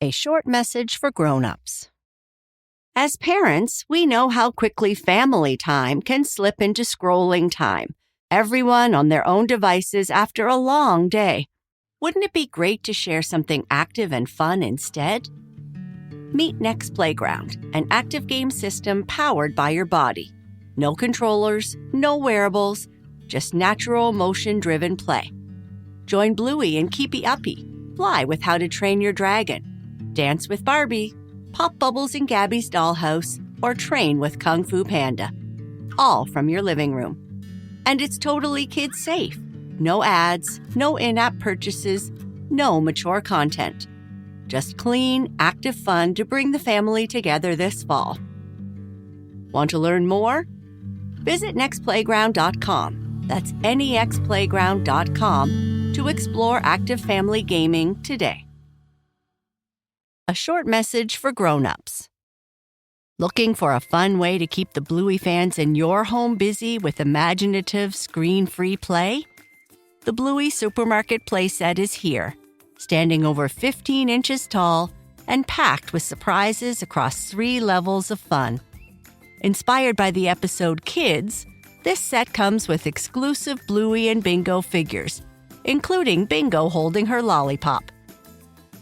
A short message for grown-ups. As parents, we know how quickly family time can slip into scrolling time, everyone on their own devices after a long day. Wouldn't it be great to share something active and fun instead? Meet Next Playground, an active game system powered by your body. No controllers, no wearables, just natural motion-driven play. Join Bluey and Keepy Uppy, fly with How to Train Your Dragon, dance with Barbie, pop bubbles in Gabby's dollhouse, or train with Kung Fu Panda. All from your living room. And it's totally kid-safe. No ads, no in-app purchases, no mature content. Just clean, active fun to bring the family together this fall. Want to learn more? Visit nextplayground.com. That's nextplayground.com to explore active family gaming today. A short message for grown-ups. Looking for a fun way to keep the Bluey fans in your home busy with imaginative, screen-free play? The Bluey Supermarket playset is here, standing over 15 inches tall and packed with surprises across 3 levels of fun. Inspired by the episode Kids, this set comes with exclusive Bluey and Bingo figures, including Bingo holding her lollipop.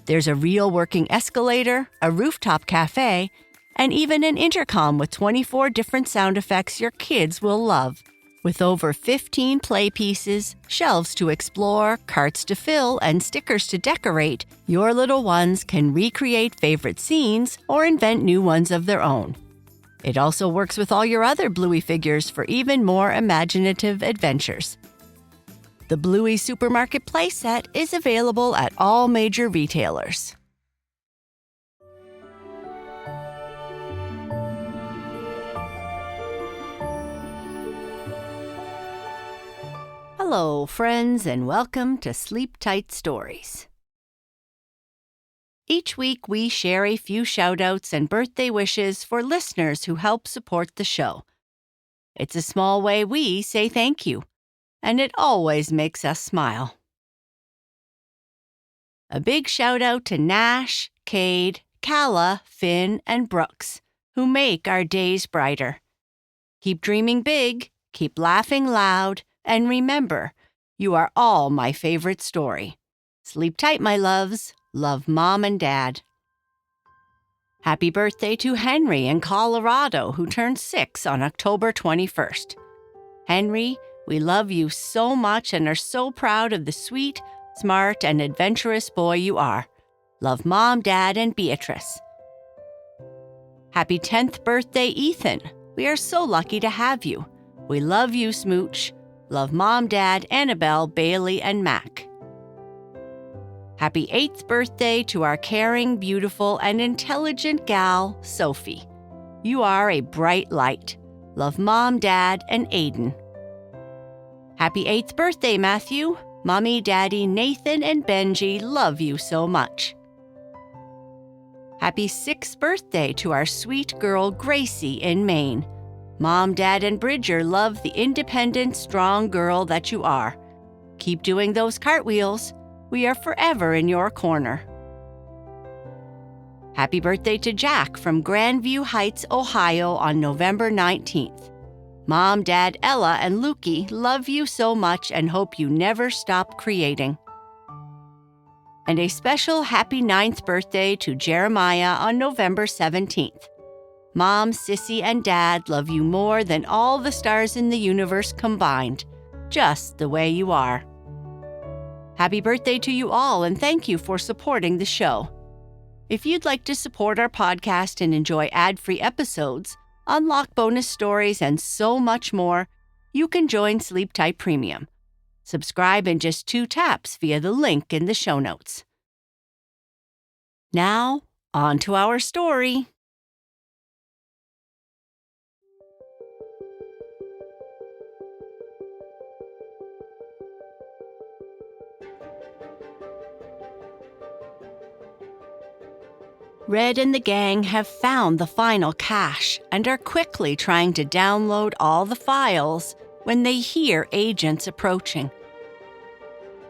There's a real working escalator, a rooftop cafe, and even an intercom with 24 different sound effects your kids will love. With over 15 play pieces, shelves to explore, carts to fill, and stickers to decorate, your little ones can recreate favorite scenes or invent new ones of their own. It also works with all your other Bluey figures for even more imaginative adventures. The Bluey Supermarket playset is available at all major retailers. Hello, friends, and welcome to Sleep Tight Stories. Each week, we share a few shout-outs and birthday wishes for listeners who help support the show. It's a small way we say thank you, and it always makes us smile. A big shout-out to Nash, Cade, Calla, Finn, and Brooks, who make our days brighter. Keep dreaming big, keep laughing loud, and remember, you are all my favorite story. Sleep tight, my loves. Love, Mom and Dad. Happy birthday to Henry in Colorado, who turned 6 on October 21st. Henry, we love you so much and are so proud of the sweet, smart, and adventurous boy you are. Love, Mom, Dad, and Beatrice. Happy 10th birthday, Ethan. We are so lucky to have you. We love you, Smooch. Love, Mom, Dad, Annabelle, Bailey, and Mac. Happy 8th birthday to our caring, beautiful, and intelligent gal, Sophie. You are a bright light. Love, Mom, Dad, and Aiden. Happy 8th birthday, Matthew. Mommy, Daddy, Nathan, and Benji love you so much. Happy 6th birthday to our sweet girl, Gracie, in Maine. Mom, Dad, and Bridger love the independent, strong girl that you are. Keep doing those cartwheels. We are forever in your corner. Happy birthday to Jack from Grandview Heights, Ohio on November 19th. Mom, Dad, Ella, and Lukey love you so much and hope you never stop creating. And a special happy 9th birthday to Jeremiah on November 17th. Mom, Sissy, and Dad love you more than all the stars in the universe combined, just the way you are. Happy birthday to you all, and thank you for supporting the show. If you'd like to support our podcast and enjoy ad-free episodes, unlock bonus stories, and so much more, you can join Sleep Tight Premium. Subscribe in just 2 taps via the link in the show notes. Now, on to our story. Red and the gang have found the final cache and are quickly trying to download all the files when they hear agents approaching.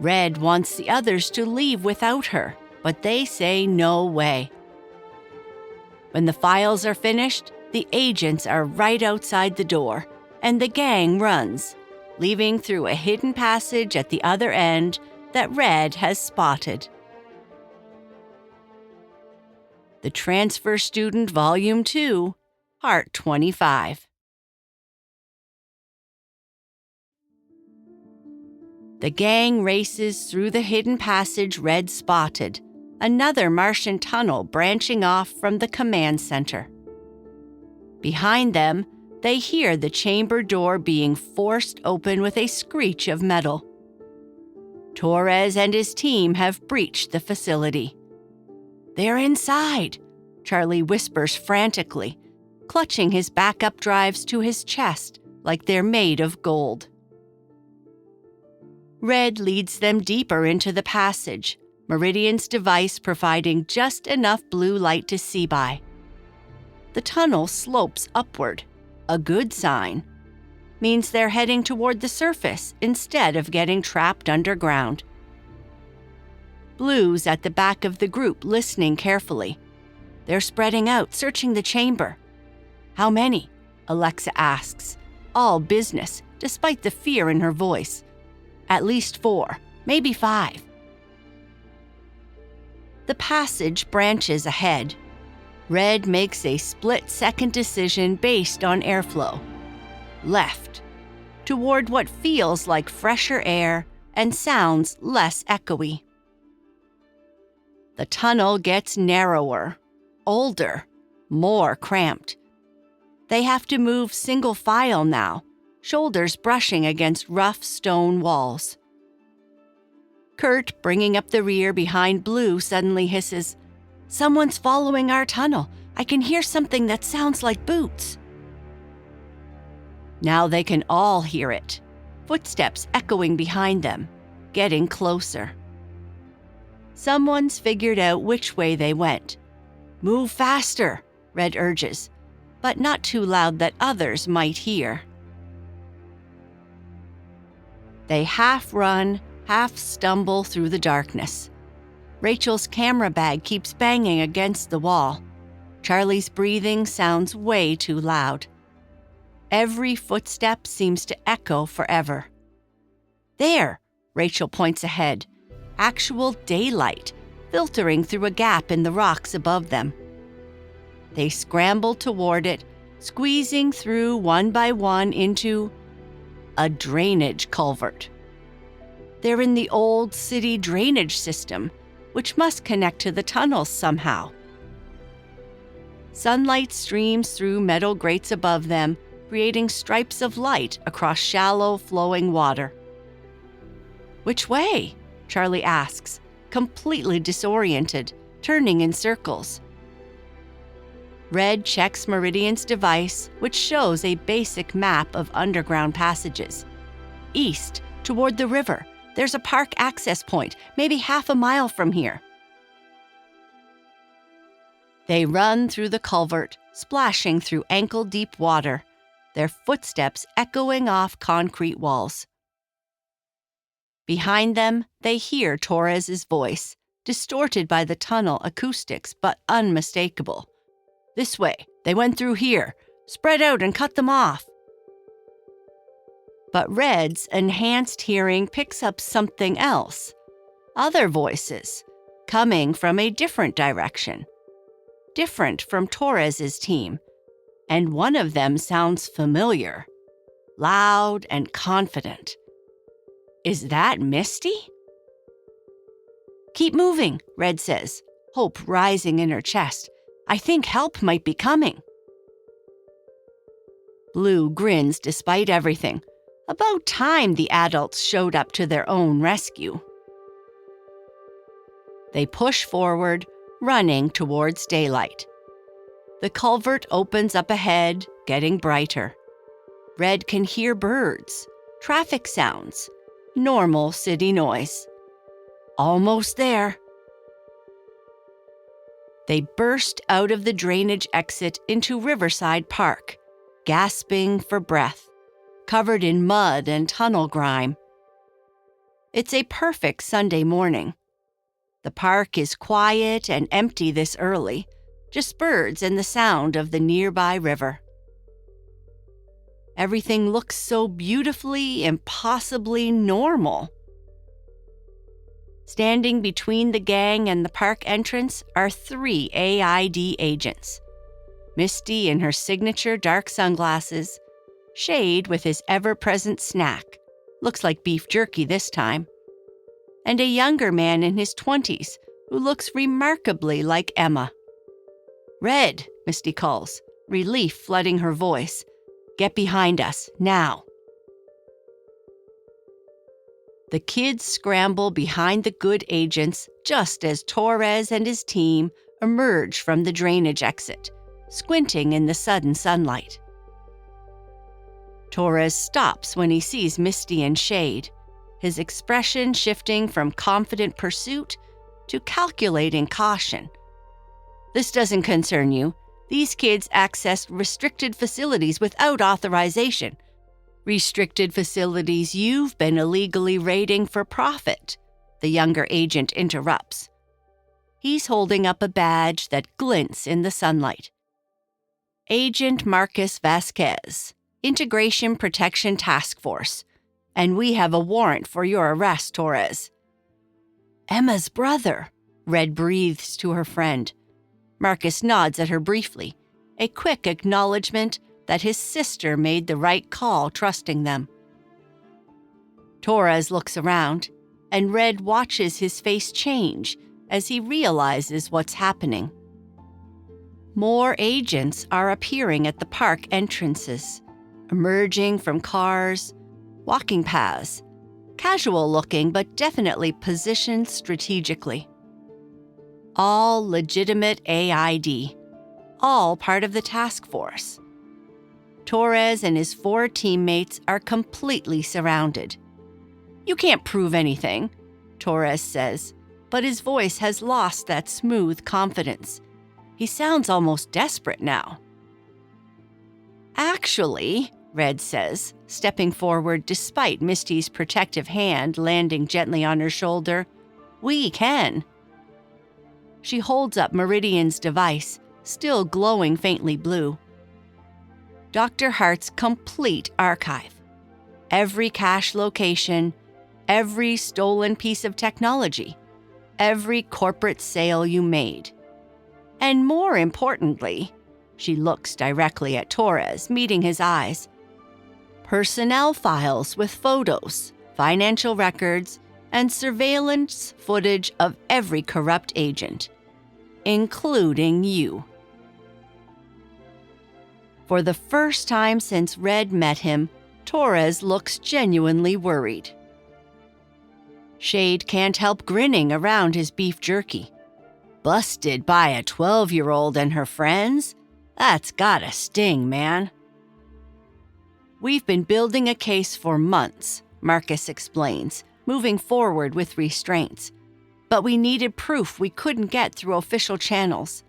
Red wants the others to leave without her, but they say no way. When the files are finished, the agents are right outside the door, and the gang runs, leaving through a hidden passage at the other end that Red has spotted. The Transfer Student Vol.2, Hart 25. The gang races through the hidden passage Red spotted, another Martian tunnel branching off from the command center. Behind them, they hear the chamber door being forced open with a screech of metal. Torres and his team have breached the facility. "They're inside," Charlie whispers frantically, clutching his backup drives to his chest like they're made of gold. Red leads them deeper into the passage, Meridian's device providing just enough blue light to see by. The tunnel slopes upward, a good sign. Means they're heading toward the surface instead of getting trapped underground. Blue's at the back of the group listening carefully. They're spreading out, searching the chamber. "How many?" Alexa asks, all business, despite the fear in her voice. "At least 4, maybe 5. The passage branches ahead. Red makes a split-second decision based on airflow. Left, toward what feels like fresher air and sounds less echoey. The tunnel gets narrower, older, more cramped. They have to move single file now, shoulders brushing against rough stone walls. Kurt, bringing up the rear behind Blue, suddenly hisses, "Someone's following our tunnel. I can hear something that sounds like boots." Now they can all hear it, footsteps echoing behind them, getting closer. Someone's figured out which way they went. "Move faster," Red urges, but not too loud that others might hear. They half run, half stumble through the darkness. Rachel's camera bag keeps banging against the wall. Charlie's breathing sounds way too loud. Every footstep seems to echo forever. "There," Rachel points ahead. Actual daylight filtering through a gap in the rocks above them. They scramble toward it, squeezing through one by one into a drainage culvert. They're in the old city drainage system, which must connect to the tunnels somehow. Sunlight streams through metal grates above them, creating stripes of light across shallow, flowing water. "Which way?" Charlie asks, completely disoriented, turning in circles. Red checks Meridian's device, which shows a basic map of underground passages. "East, toward the river. There's a park access point, maybe half a mile from here." They run through the culvert, splashing through ankle-deep water, their footsteps echoing off concrete walls. Behind them, they hear Torres's voice, distorted by the tunnel acoustics but unmistakable. "This way. They went through here. Spread out and cut them off." But Red's enhanced hearing picks up something else. Other voices, coming from a different direction. Different from Torres's team. And one of them sounds familiar. Loud and confident. Is that Misty? "Keep moving," Red says, hope rising in her chest. "I think help might be coming." Blue grins despite everything. About time the adults showed up to their own rescue. They push forward, running towards daylight. The culvert opens up ahead, getting brighter. Red can hear birds, traffic sounds, normal city noise. Almost there. They burst out of the drainage exit into Riverside Park, gasping for breath, covered in mud and tunnel grime. It's a perfect Sunday morning. The park is quiet and empty this early, just birds and the sound of the nearby river. Everything looks so beautifully, impossibly normal. Standing between the gang and the park entrance are 3 AID agents. Misty in her signature dark sunglasses, Shade with his ever-present snack, looks like beef jerky this time, and a younger man in his 20s who looks remarkably like Emma. "Red," Misty calls, relief flooding her voice. "Get behind us, now." The kids scramble behind the good agents just as Torres and his team emerge from the drainage exit, squinting in the sudden sunlight. Torres stops when he sees Misty and Shade, his expression shifting from confident pursuit to calculating caution. "This doesn't concern you. These kids accessed restricted facilities without authorization. Restricted facilities you've been illegally raiding for profit," the younger agent interrupts. He's holding up a badge that glints in the sunlight. "Agent Marcus Vasquez, Integration Protection Task Force, and we have a warrant for your arrest, Torres." "Emma's brother," Red breathes to her friend. Marcus nods at her briefly, a quick acknowledgement that his sister made the right call trusting them. Torres looks around, and Red watches his face change as he realizes what's happening. More agents are appearing at the park entrances, emerging from cars, walking paths, casual looking but definitely positioned strategically. All legitimate AID, all part of the task force. Torres and his 4 teammates are completely surrounded. "You can't prove anything," Torres says, but his voice has lost that smooth confidence. He sounds almost desperate now. "Actually," Red says, stepping forward despite Misty's protective hand landing gently on her shoulder, "we can." She holds up Meridian's device, still glowing faintly blue. Dr. Hart's complete archive. Every cache location, every stolen piece of technology, every corporate sale you made. And more importantly, she looks directly at Torres, meeting his eyes. Personnel files with photos, financial records, and surveillance footage of every corrupt agent, including you. For the first time since Red met him, Torres looks genuinely worried. Shade can't help grinning around his beef jerky. Busted by a 12-year-old and her friends? That's gotta sting, man. "We've been building a case for months," Marcus explains, moving forward with restraints. "But we needed proof we couldn't get through official channels.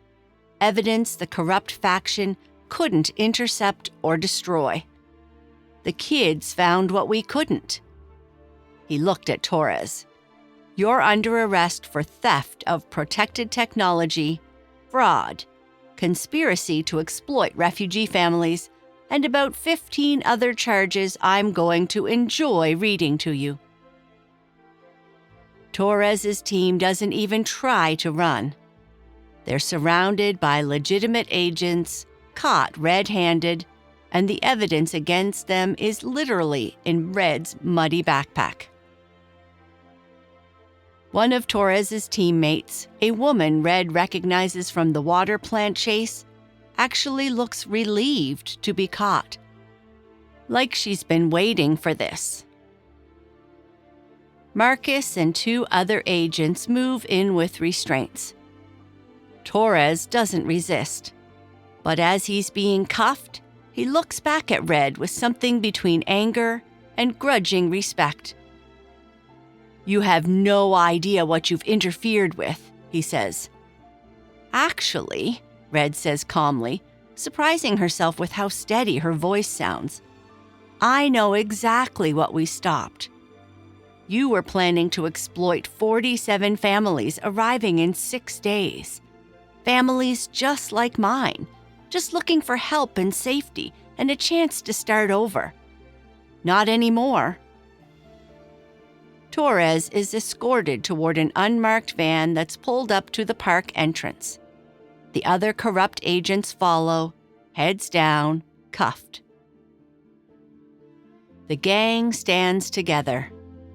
Evidence the corrupt faction couldn't intercept or destroy. The kids found what we couldn't." He looked at Torres. "You're under arrest for theft of protected technology, fraud, conspiracy to exploit refugee families, and about 15 other charges I'm going to enjoy reading to you." Torres's team doesn't even try to run. They're surrounded by legitimate agents, caught red-handed, and the evidence against them is literally in Red's muddy backpack. One of Torres's teammates, a woman Red recognizes from the water plant chase, actually looks relieved to be caught. Like she's been waiting for this. Marcus and 2 other agents move in with restraints. Torres doesn't resist, but as he's being cuffed, he looks back at Red with something between anger and grudging respect. "You have no idea what you've interfered with," he says. "Actually," Red says calmly, surprising herself with how steady her voice sounds, "I know exactly what we stopped." You were planning to exploit 47 families arriving in 6 days. Families just like mine, just looking for help and safety and a chance to start over. Not anymore. Torres is escorted toward an unmarked van that's pulled up to the park entrance. The other corrupt agents follow, heads down, cuffed. The gang stands together,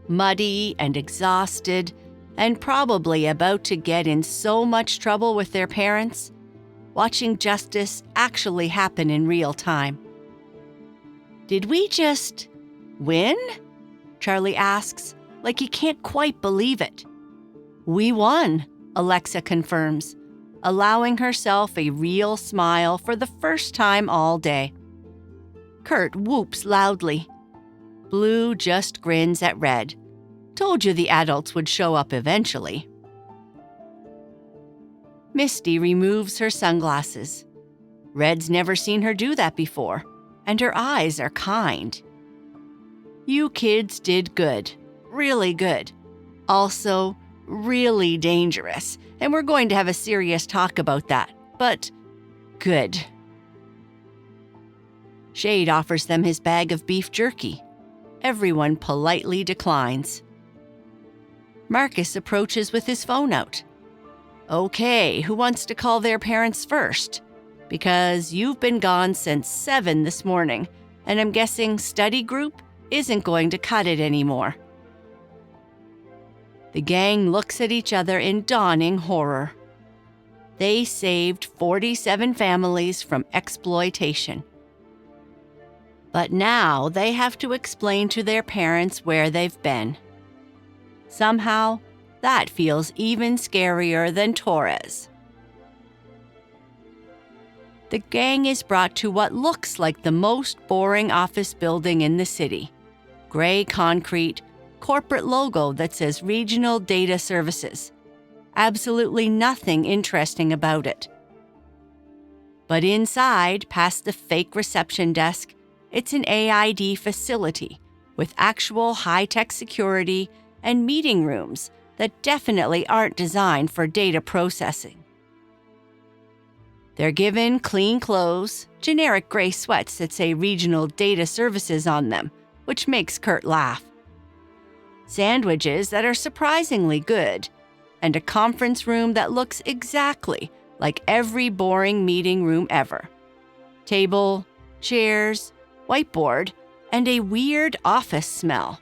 muddy and exhausted, and probably about to get in so much trouble with their parents, watching justice actually happen in real time. Did we just win? Charlie asks, like he can't quite believe it. We won, Alexa confirms, allowing herself a real smile for the first time all day. Kurt whoops loudly. Blue just grins at Red. Told you the adults would show up eventually. Misty removes her sunglasses. Red's never seen her do that before, and her eyes are kind. You kids did good, really good. Also, really dangerous, and we're going to have a serious talk about that, but good. Shade offers them his bag of beef jerky. Everyone politely declines. Marcus approaches with his phone out. Okay, who wants to call their parents first? Because you've been gone since 7 this morning, and I'm guessing study group isn't going to cut it anymore. The gang looks at each other in dawning horror. They saved 47 families from exploitation. But now they have to explain to their parents where they've been. Somehow, that feels even scarier than Torres. The gang is brought to what looks like the most boring office building in the city. Gray concrete, corporate logo that says Regional Data Services. Absolutely nothing interesting about it. But inside, past the fake reception desk, it's an AID facility with actual high-tech security and meeting rooms that definitely aren't designed for data processing. They're given clean clothes, generic gray sweats that say Regional Data Services on them, which makes Kurt laugh. Sandwiches that are surprisingly good, and a conference room that looks exactly like every boring meeting room ever. Table, chairs, whiteboard, and a weird office smell.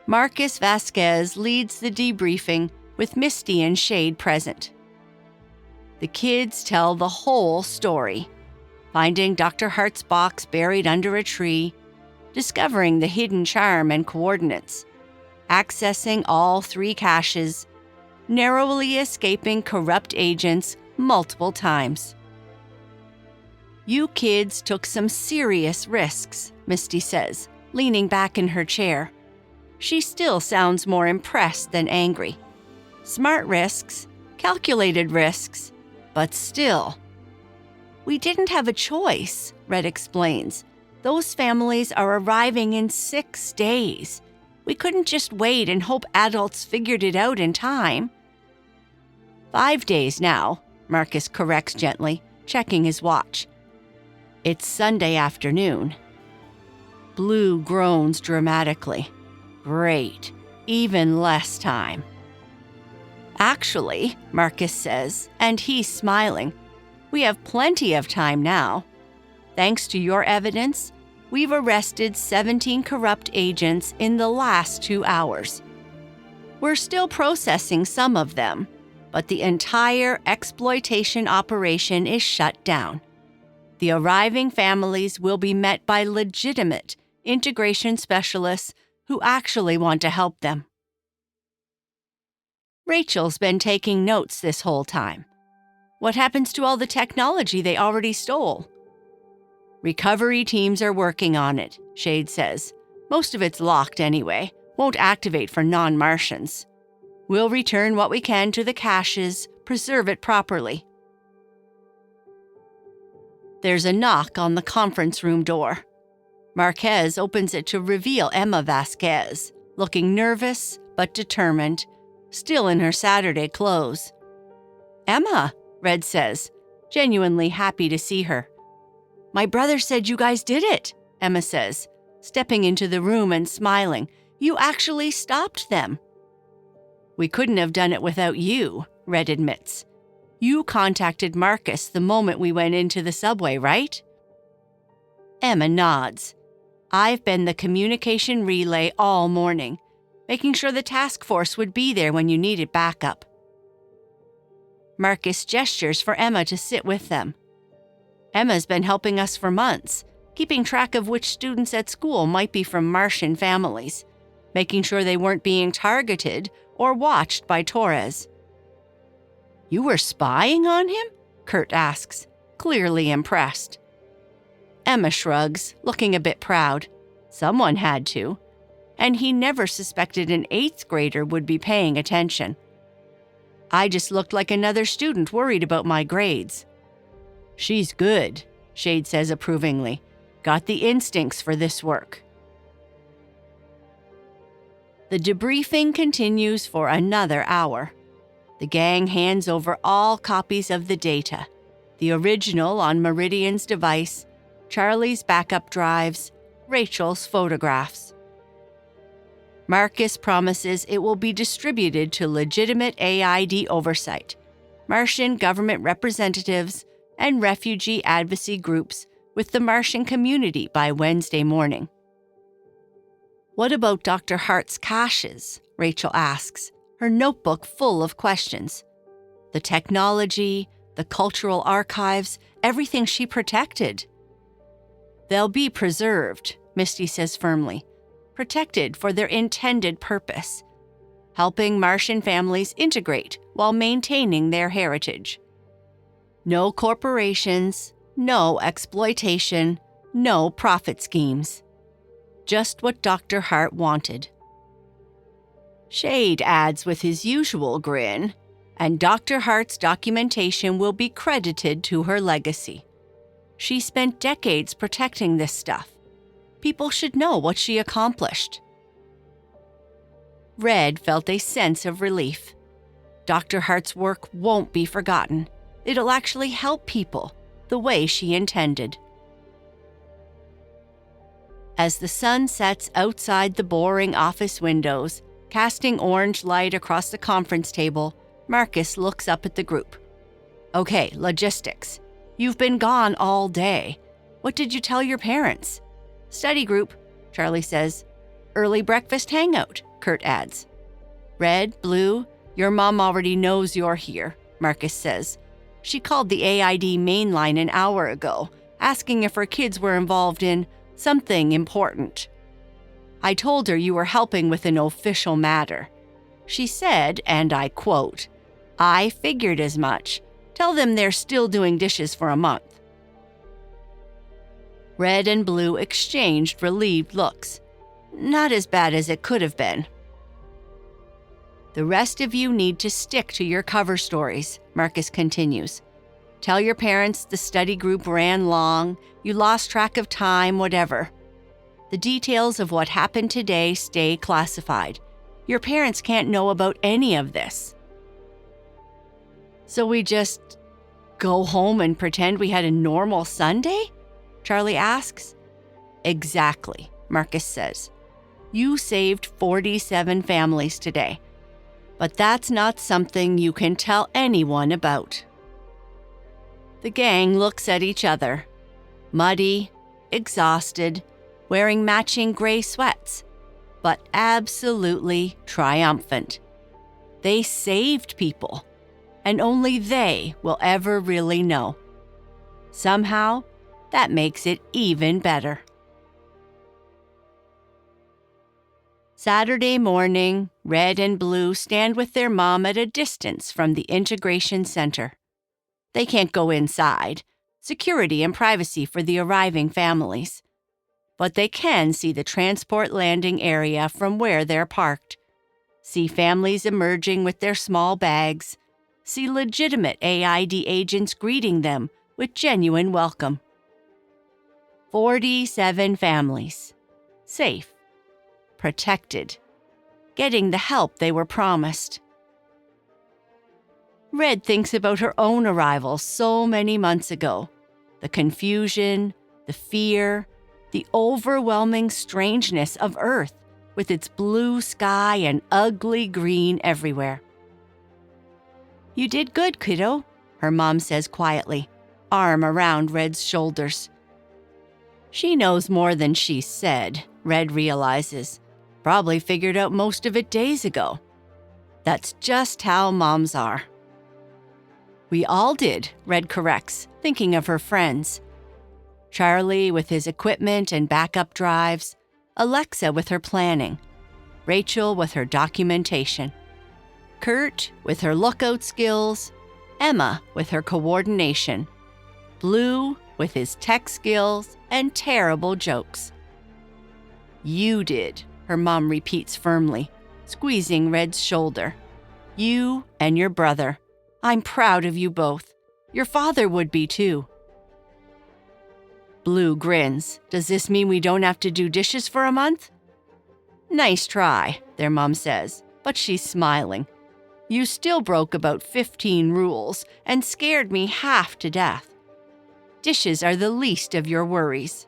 Marcus Vasquez leads the debriefing with Misty and Shade present. The kids tell the whole story, finding Dr. Hart's box buried under a tree, discovering the hidden charm and coordinates, accessing all 3 caches, narrowly escaping corrupt agents multiple times. You kids took some serious risks, Misty says, leaning back in her chair. She still sounds more impressed than angry. Smart risks, calculated risks, but still. We didn't have a choice, Red explains. Those families are arriving in 6 days. We couldn't just wait and hope adults figured it out in time. 5 days now, Marcus corrects gently, checking his watch. It's Sunday afternoon. Blue groans dramatically. Great, even less time. Actually, Marcus says, and he's smiling, we have plenty of time now. Thanks to your evidence, we've arrested 17 corrupt agents in the last 2 hours. We're still processing some of them, but the entire exploitation operation is shut down. The arriving families will be met by legitimate integration specialists who actually want to help them. Rachel's been taking notes this whole time. What happens to all the technology they already stole? Recovery teams are working on it, Shade says. Most of it's locked anyway, won't activate for non-Martians. We'll return what we can to the caches, preserve it properly. There's a knock on the conference room door. Marquez opens it to reveal Emma Vasquez, looking nervous but determined, still in her Saturday clothes. "Emma," Red says, genuinely happy to see her. "My brother said you guys did it," Emma says, stepping into the room and smiling. "You actually stopped them." "We couldn't have done it without you," Red admits. "You contacted Marcus the moment we went into the subway, right?" Emma nods. "I've been the communication relay all morning, making sure the task force would be there when you needed backup." Marcus gestures for Emma to sit with them. "Emma's been helping us for months, keeping track of which students at school might be from Martian families, making sure they weren't being targeted or watched by Torres." "You were spying on him?" Kurt asks, clearly impressed. Emma shrugs, looking a bit proud. Someone had to. And he never suspected an 8th grader would be paying attention. "I just looked like another student worried about my grades." "She's good," Shade says approvingly. "Got the instincts for this work." The debriefing continues for another hour. The gang hands over all copies of the data, the original on Meridian's device, Charlie's backup drives, Rachel's photographs. Marcus promises it will be distributed to legitimate AID oversight, Martian government representatives, and refugee advocacy groups with the Martian community by Wednesday morning. "What about Dr. Hart's caches?" Rachel asks, her notebook full of questions. The technology, the cultural archives, everything she protected. "They'll be preserved," Misty says firmly, "protected for their intended purpose, helping Martian families integrate while maintaining their heritage. No corporations, no exploitation, no profit schemes. Just what Dr. Hart wanted." Shade adds with his usual grin, "And Dr. Hart's documentation will be credited to her legacy. She spent decades protecting this stuff. People should know what she accomplished." Red felt a sense of relief. Dr. Hart's work won't be forgotten. It'll actually help people the way she intended. As the sun sets outside the boring office windows, casting orange light across the conference table, Marcus looks up at the group. "Okay, logistics. You've been gone all day. What did you tell your parents?" "Study group," Charlie says. "Early breakfast hangout," Kurt adds. "Red, Blue, your mom already knows you're here," Marcus says. "She called the AID main line an hour ago, asking if her kids were involved in something important. I told her you were helping with an official matter. She said, and I quote, 'I figured as much. Tell them they're still doing dishes for a month.'" Red and Blue exchanged relieved looks. Not as bad as it could have been. "The rest of you need to stick to your cover stories," Marcus continues. "Tell your parents the study group ran long, you lost track of time, whatever. The details of what happened today stay classified. Your parents can't know about any of this." "So we just go home and pretend we had a normal Sunday?" Charlie asks. "Exactly," Marcus says. "You saved 47 families today. But that's not something you can tell anyone about." The gang looks at each other, muddy, exhausted, wearing matching gray sweats, but absolutely triumphant. They saved people, and only they will ever really know. Somehow, that makes it even better. Saturday morning, Red and Blue stand with their mom at a distance from the integration center. They can't go inside, security and privacy for the arriving families. But they can see the transport landing area from where they're parked, see families emerging with their small bags, see legitimate AID agents greeting them with genuine welcome. 47 families. Safe. Protected. Getting the help they were promised. Red thinks about her own arrival so many months ago. The confusion, the fear, the overwhelming strangeness of Earth with its blue sky and ugly green everywhere. "You did good, kiddo," her mom says quietly, arm around Red's shoulders. She knows more than she said, Red realizes. Probably figured out most of it days ago. That's just how moms are. "We all did," Red corrects, thinking of her friends. Charlie with his equipment and backup drives, Alexa with her planning, Rachel with her documentation, Kurt with her lookout skills, Emma with her coordination, Blue with his tech skills and terrible jokes. "You did," her mom repeats firmly, squeezing Red's shoulder. "You and your brother. I'm proud of you both. Your father would be too." Blue grins. "Does this mean we don't have to do dishes for a month?" "Nice try," their mom says, but she's smiling. "You still broke about 15 rules and scared me half to death. Dishes are the least of your worries."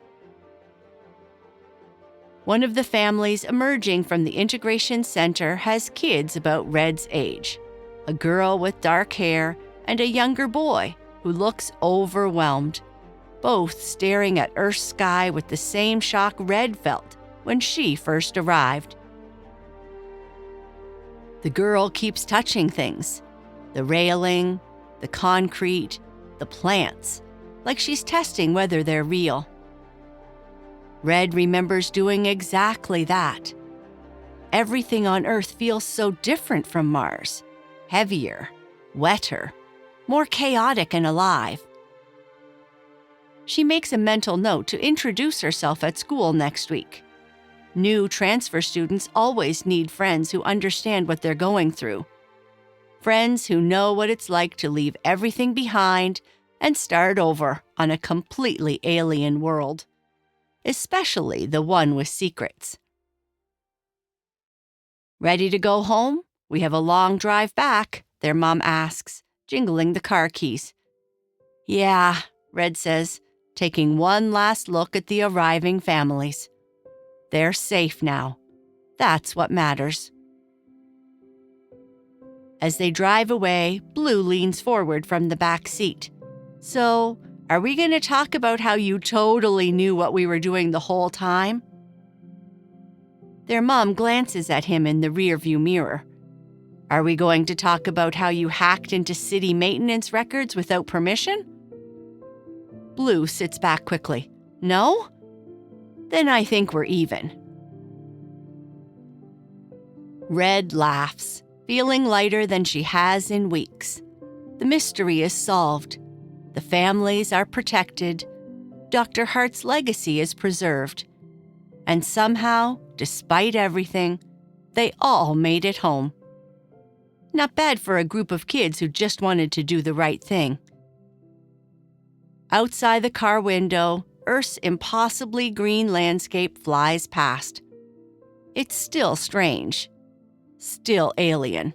One of the families emerging from the integration center has kids about Red's age, a girl with dark hair and a younger boy who looks overwhelmed, both staring at Earth's sky with the same shock Red felt when she first arrived. The girl keeps touching things, the railing, the concrete, the plants, like she's testing whether they're real. Red remembers doing exactly that. Everything on Earth feels so different from Mars, heavier, wetter, more chaotic and alive. She makes a mental note to introduce herself at school next week. New transfer students always need friends who understand what they're going through. Friends who know what it's like to leave everything behind and start over on a completely alien world, especially the one with secrets. "Ready to go home? We have a long drive back," their mom asks, jingling the car keys. "Yeah," Red says, taking one last look at the arriving families. They're safe now. That's what matters. As they drive away, Blue leans forward from the back seat. "So, are we going to talk about how you totally knew what we were doing the whole time?" Their mom glances at him in the rearview mirror. "Are we going to talk about how you hacked into city maintenance records without permission?" Blue sits back quickly. "No? Then I think we're even." Red laughs, feeling lighter than she has in weeks. The mystery is solved. The families are protected. Dr. Hart's legacy is preserved. And somehow, despite everything, they all made it home. Not bad for a group of kids who just wanted to do the right thing. Outside the car window, Earth's impossibly green landscape flies past. It's still strange. Still alien.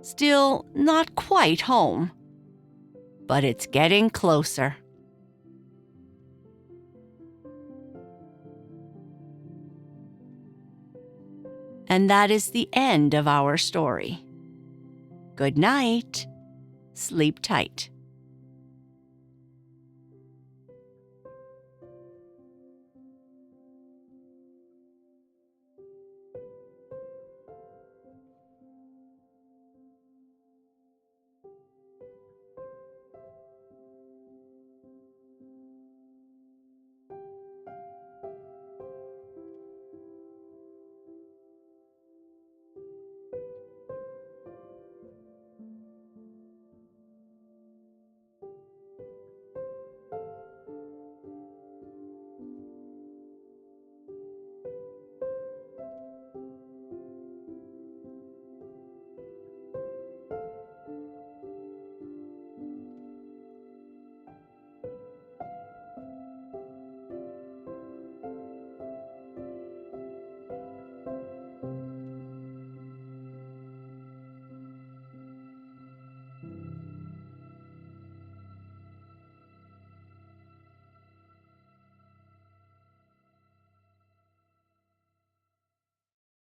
Still not quite home. But it's getting closer. And that is the end of our story. Good night. Sleep tight.